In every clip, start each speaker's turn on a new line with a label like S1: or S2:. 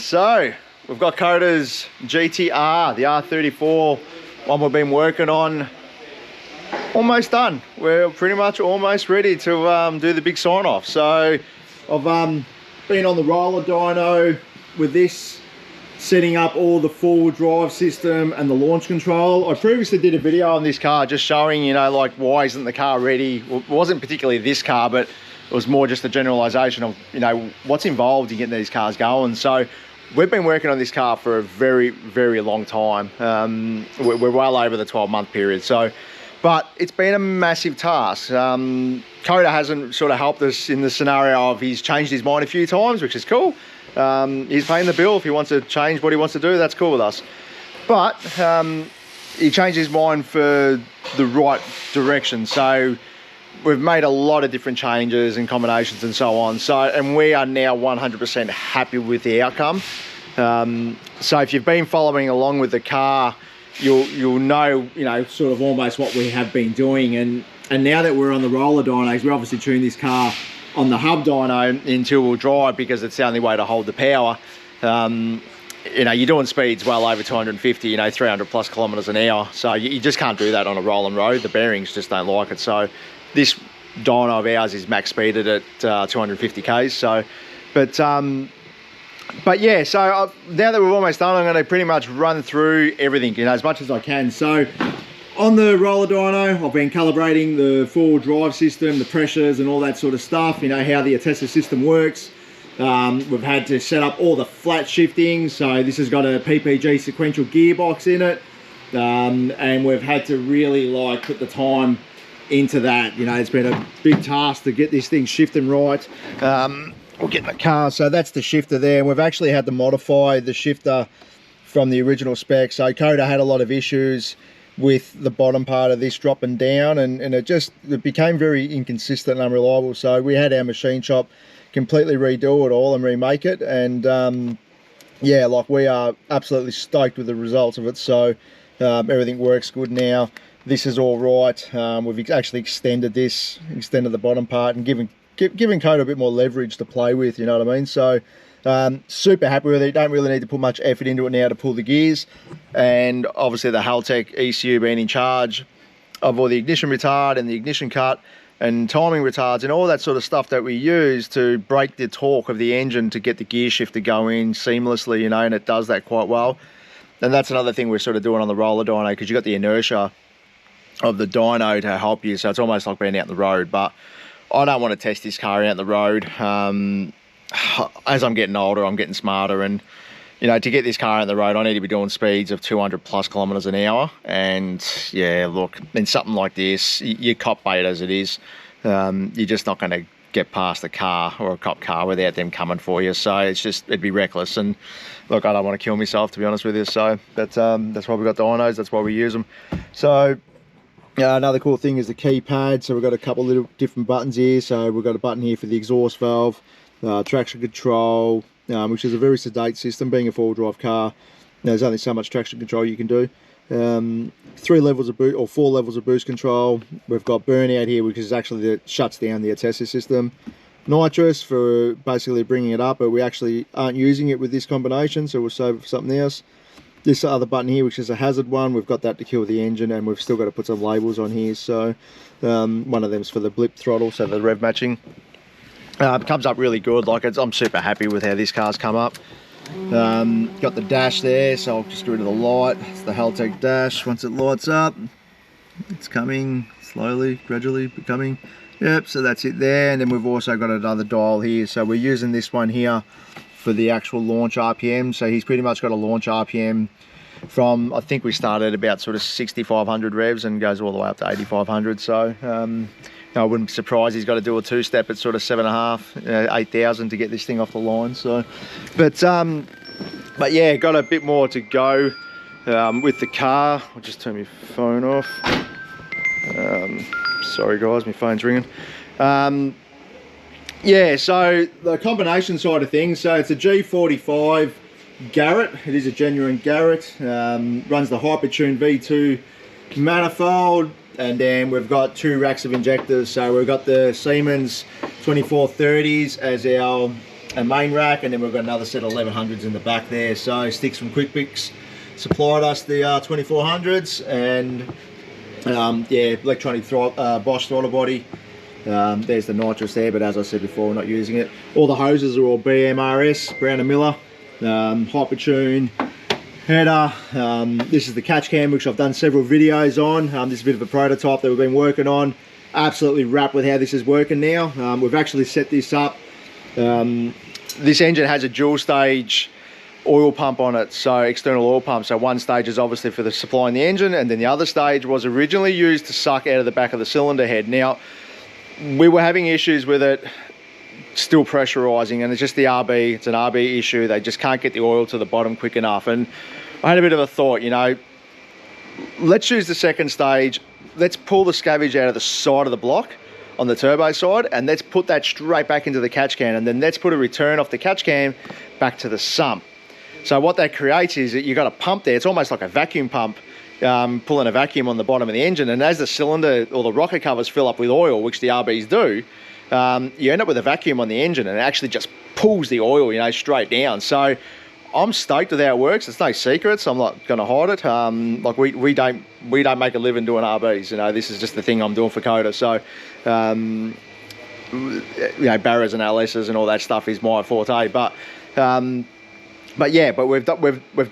S1: So we've got Coda's GTR, the R34, one we've been working on. Almost done. We're pretty much almost ready to do the big sign off. So I've been on the roller dyno with this, setting up all the four-wheel drive system and the launch control. I previously did a video on this car just showing, you know, like why isn't the car ready. Well, it wasn't particularly this car, but it was more just a generalization of, you know, what's involved in getting these cars going. So we've been working on this car for a very, very long time. We're well over the 12-month period. So, but it's been a massive task. Coda hasn't sort of helped us in the scenario of he's changed his mind a few times, which is cool. He's paying the bill. If he wants to change what he wants to do, that's cool with us. But he changed his mind for the right direction. So we've made a lot of different changes and combinations and so on. So, and we are now 100% happy with the outcome. So if you've been following along with the car, you'll know, you know, sort of almost what we have been doing. And now that we're on the roller dynos, we obviously tune this car on the hub dyno in two-wheel drive because it's the only way to hold the power. You know, you're doing speeds well over 250, you know, 300 plus kilometers an hour. So you just can't do that on a rolling road. The bearings just don't like it. So this dyno of ours is max speeded at 250 k's. So, but yeah, so now that we're almost done, I'm going to pretty much run through everything, you know, as much as I can. So on the roller dyno, I've been calibrating the four-wheel drive system, the pressures and all that sort of stuff, you know, how the Attessa system works. We've had to set up all the flat shifting. So this has got a PPG sequential gearbox in it. And we've had to really like put the time into that. You know, it's been a big task to get this thing shifting right. We'll get in the car. So that's the shifter there. We've actually had to modify the shifter from the original spec. So Coda had a lot of issues with the bottom part of this dropping down, and it became very inconsistent and unreliable. So we had our machine shop completely redo it all and remake it. And yeah, like we are absolutely stoked with the results of it. So everything works good now. This is all right. We've actually extended the bottom part and given Coda a bit more leverage to play with, you know what I mean? So super happy with it. Don't really need to put much effort into it now to pull the gears. And obviously the Haltech ECU being in charge of all the ignition retard and the ignition cut and timing retards and all that sort of stuff that we use to break the torque of the engine to get the gear shift to go in seamlessly, you know, and it does that quite well. And that's another thing we're sort of doing on the roller dyno, because you've got the inertia of the dyno to help you. So it's almost like being out on the road. But I don't want to test this car out on the road. As I'm getting older, I'm getting smarter, and you know, to get this car on the road, I need to be doing speeds of 200 plus kilometers an hour. And yeah, look, in something like this, you cop bait as it is. You're just not going to get past a car or a cop car without them coming for you. So it'd be reckless. And look, I don't want to kill myself, to be honest with you. So that's why we've got dynos. That's why we use them. So another cool thing is the keypad. So we've got a couple of little different buttons here. So we've got a button here for the exhaust valve, traction control, which is a very sedate system. Being a four-wheel drive car, there's only so much traction control you can do. 3 levels of boost, or 4 levels of boost control. We've got burnout here, which is actually shuts down the Attessa system. Nitrous for basically bringing it up, but we actually aren't using it with this combination, so we'll save it for something else. This other button here, which is a hazard one, we've got that to kill the engine, and we've still got to put some labels on here. So one of them's for the blip throttle, so the rev matching. It comes up really good. Like I'm super happy with how this car's come up. Got the dash there, so I'll just get rid of the light. It's the Haltech dash. Once it lights up, it's coming slowly, gradually becoming. Yep, so that's it there. And then we've also got another dial here. So we're using this one here for the actual launch RPM. So he's pretty much got a launch RPM from, I think we started about sort of 6,500 revs and goes all the way up to 8,500. So I wouldn't be surprised he's got to do a two-step at sort of 7.5, 8,000 to get this thing off the line. So, but yeah, got a bit more to go with the car. I'll just turn my phone off. Sorry guys, my phone's ringing. Yeah, so the combination side of things, so it's a G45 Garrett. It is a genuine Garrett. Runs the Hypertune V2 manifold, and then we've got 2 racks of injectors. So we've got the Siemens 2430s as our main rack, and then we've got another set of 1100s in the back there. So Sticks from Quick Picks supplied us the 2400s, and yeah, electronic Bosch throttle body. There's the nitrous there, but as I said before, we're not using it. All the hoses are all BMRS, Brown and Miller, Hypertune header. This is the catch cam, which I've done several videos on. This is a bit of a prototype that we've been working on. Absolutely wrapped with how this is working now. We've actually set this up. This engine has a dual stage oil pump on it, so external oil pump. So one stage is obviously for the supplying the engine, and then the other stage was originally used to suck out of the back of the cylinder head. Now, we were having issues with it still pressurizing, and it's just the RB, it's an RB issue. They just can't get the oil to the bottom quick enough. And I had a bit of a thought, you know, let's use the second stage, let's pull the scavenge out of the side of the block on the turbo side, and let's put that straight back into the catch can, and then let's put a return off the catch can back to the sump. So what that creates is that you've got a pump there. It's almost like a vacuum pump, pulling a vacuum on the bottom of the engine, and as the cylinder or the rocker covers fill up with oil, which the RBs do, you end up with a vacuum on the engine, and it actually just pulls the oil, you know, straight down. So I'm stoked with how it works. It's no secrets. I'm not going to hide it. Like we don't make a living doing RBs. You know, this is just the thing I'm doing for Coda. So, you know, Barras and LSs and all that stuff is my forte. But yeah, but we've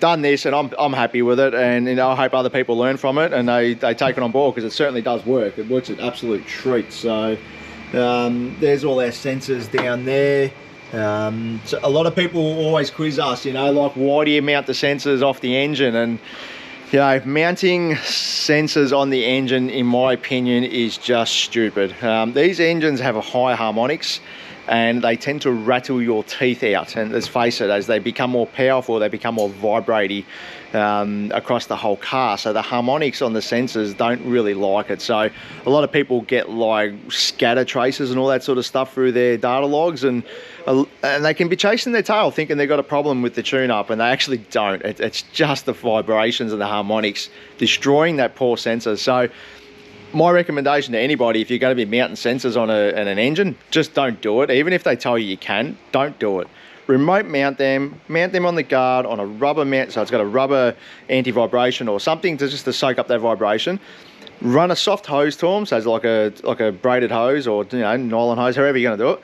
S1: done this, and I'm happy with it, and you know, I hope other people learn from it and they take it on board, because it certainly does work. It works an absolute treat. So there's all our sensors down there. So a lot of people always quiz us, you know, like, why do you mount the sensors off the engine? And you know, mounting sensors on the engine, in my opinion, is just stupid. These engines have a high harmonics, and they tend to rattle your teeth out. And let's face it, as they become more powerful, they become more vibrating across the whole car. So the harmonics on the sensors don't really like it. So a lot of people get like scatter traces and all that sort of stuff through their data logs, and they can be chasing their tail thinking they've got a problem with the tune-up, and they actually don't. It's just the vibrations and the harmonics destroying that poor sensor. So my recommendation to anybody, if you're going to be mounting sensors on an engine, just don't do it. Even if they tell you you can, don't do it. Remote mount them on the guard on a rubber mount, so it's got a rubber anti-vibration or something to just to soak up that vibration. Run a soft hose to them, so it's like a braided hose, or you know, nylon hose, however you're going to do it.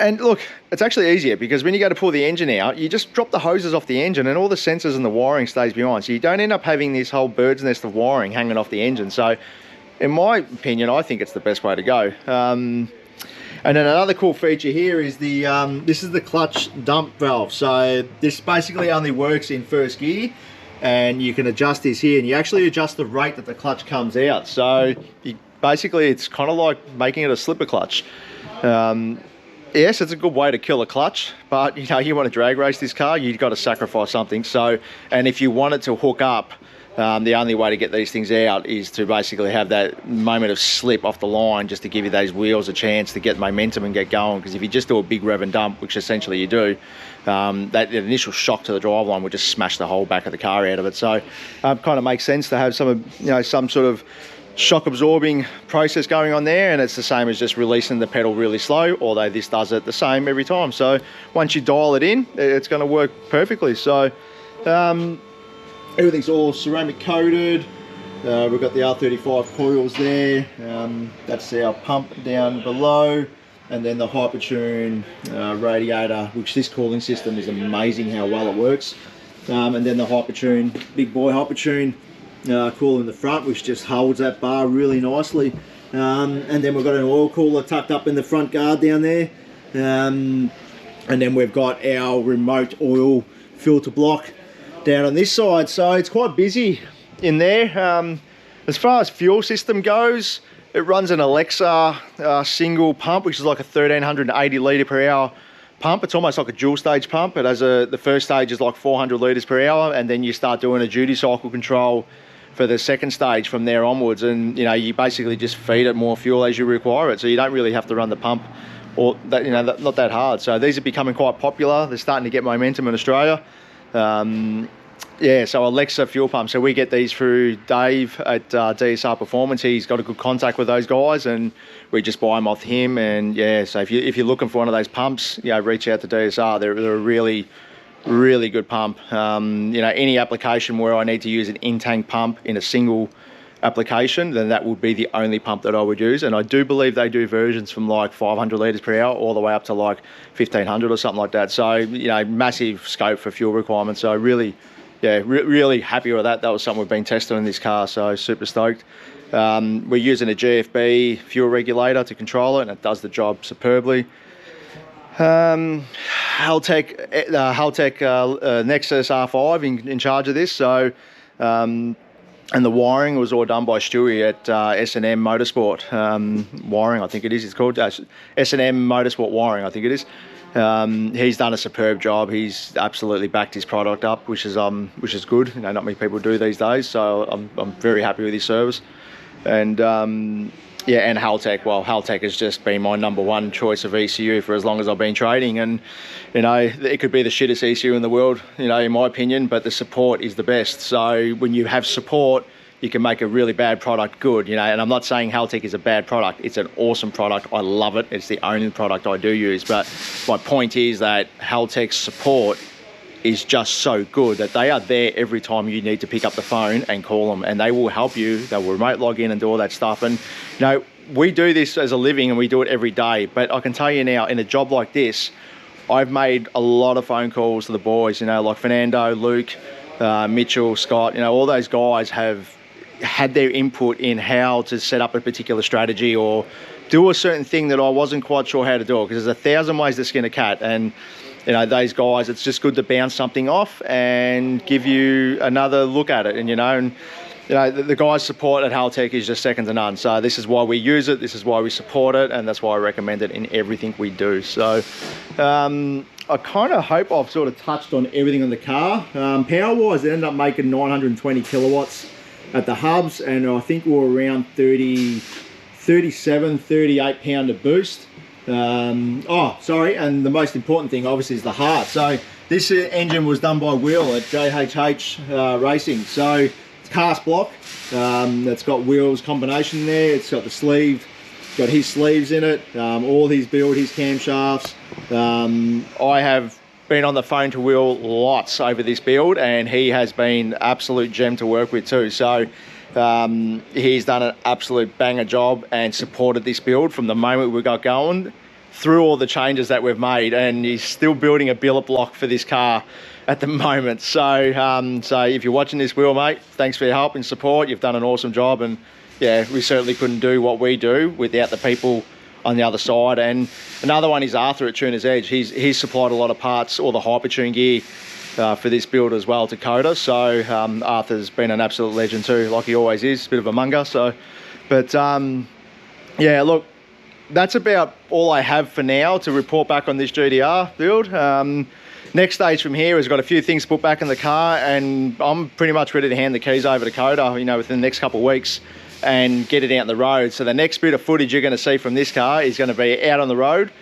S1: And look, it's actually easier, because when you go to pull the engine out, you just drop the hoses off the engine, and all the sensors and the wiring stays behind, so you don't end up having this whole bird's nest of wiring hanging off the engine. So in my opinion, I think it's the best way to go. And then another cool feature here is the this is the clutch dump valve. So this basically only works in first gear, and you can adjust this here, and you actually adjust the rate that the clutch comes out. So basically it's kind of like making it a slipper clutch. Yes, it's a good way to kill a clutch, but you know, you want to drag race this car, you've got to sacrifice something. So, and if you want it to hook up, the only way to get these things out is to basically have that moment of slip off the line, just to give you those wheels a chance to get momentum and get going. Because if you just do a big rev and dump, which essentially you do, that initial shock to the driveline will just smash the whole back of the car out of it. So kind of makes sense to have some sort of shock absorbing process going on there, and it's the same as just releasing the pedal really slow, although this does it the same every time. So once you dial it in, it's going to work perfectly. So everything's all ceramic coated. We've got the R34 coils there. That's our pump down below, and then the Hypertune radiator, which this cooling system is amazing how well it works. And then the Hypertune, big boy Hypertune cooler in the front, which just holds that bar really nicely. And then we've got an oil cooler tucked up in the front guard down there. And then we've got our remote oil filter block down on this side. So it's quite busy in there. As far as fuel system goes, it runs an Alexa single pump, which is like a 1380 litre per hour pump. It's almost like a dual stage pump. It has the first stage is like 400 litres per hour, and then you start doing a duty cycle control for the second stage from there onwards, and you know, you basically just feed it more fuel as you require it, so you don't really have to run the pump or that, you know, not that hard. So these are becoming quite popular. They're starting to get momentum in Australia. Yeah, so Alexa fuel pump. So we get these through Dave at DSR Performance. He's got a good contact with those guys, and we just buy them off him. And yeah, so if you're looking for one of those pumps, reach out to DSR. They're a really good pump. Any application where I need to use an in-tank pump in a single application, then that would be the only pump that I would use. And I do believe they do versions from like 500 litres per hour all the way up to like 1500 or something like that. So massive scope for fuel requirements. So really happy with that. That was something we've been testing in this car, so super stoked. We're using a GFB fuel regulator to control it, and it does the job superbly. Haltech Nexus R5 in charge of this. So and the wiring was all done by Stewie at S&M Motorsport. Wiring, I think it is. It's called S&M Motorsport Wiring, I think it is. He's done a superb job. He's absolutely backed his product up, which is good. Not many people do these days. So I'm very happy with his service. And and Haltech. Well, Haltech has just been my #1 choice of ECU for as long as I've been trading. And it could be the shittest ECU in the world, in my opinion, but the support is the best. So when you have support, you can make a really bad product good, and I'm not saying Haltech is a bad product. It's an awesome product. I love it. It's the only product I do use. But my point is that Haltech's support is just so good that they are there every time you need to pick up the phone and call them, and they will help you. They will remote log in and do all that stuff. And we do this as a living and we do it every day, but I can tell you now, in a job like this, I've made a lot of phone calls to the boys, like Fernando, Luke, Mitchell, Scott, all those guys have had their input in how to set up a particular strategy or do a certain thing that I wasn't quite sure how to do, because there's 1,000 ways to skin a cat. And those guys, it's just good to bounce something off and give you another look at it. And the guys' support at Haltech is just second to none. So this is why we use it, this is why we support it, and that's why I recommend it in everything we do. So I kind of hope I've sort of touched on everything on the car. Power wise, it ended up making 920 kilowatts at the hubs, and I think we're around 37, 38 pound of boost. And the most important thing obviously is the heart. So this engine was done by Will at JHH Racing. So it's cast block, it's got Will's combination there, it's got the sleeve, got his sleeves in it, all his build, his camshafts. I have been on the phone to Will lots over this build, and he has been absolute gem to work with too. So he's done an absolute banger job and supported this build from the moment we got going through all the changes that we've made, and he's still building a billet block for this car at the moment. So if you're watching this, Will, mate, thanks for your help and support. You've done an awesome job, and yeah, we certainly couldn't do what we do without the people on the other side. And another one is Arthur at Tuner's Edge. He's supplied a lot of parts, all the Hypertune gear for this build as well to Coda. So Arthur's been an absolute legend too, like he always is, a bit of a munger. So, but yeah, look, that's about all I have for now to report back on this GTR build. Next stage from here is got a few things to put back in the car, and I'm pretty much ready to hand the keys over to Coda, within the next couple of weeks, and get it out on the road. So the next bit of footage you're going to see from this car is going to be out on the road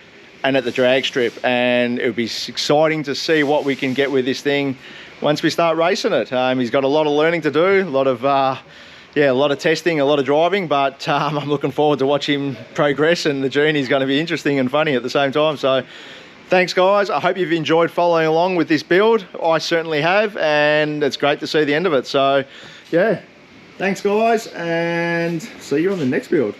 S1: and at the drag strip, and it'll be exciting to see what we can get with this thing once we start racing it. He's got a lot of learning to do, a lot of testing, a lot of driving, but I'm looking forward to watch him progress, and the journey's going to be interesting and funny at the same time. So thanks guys, I hope you've enjoyed following along with this build. I certainly have, and it's great to see the end of it. So yeah, thanks guys, and see you on the next build.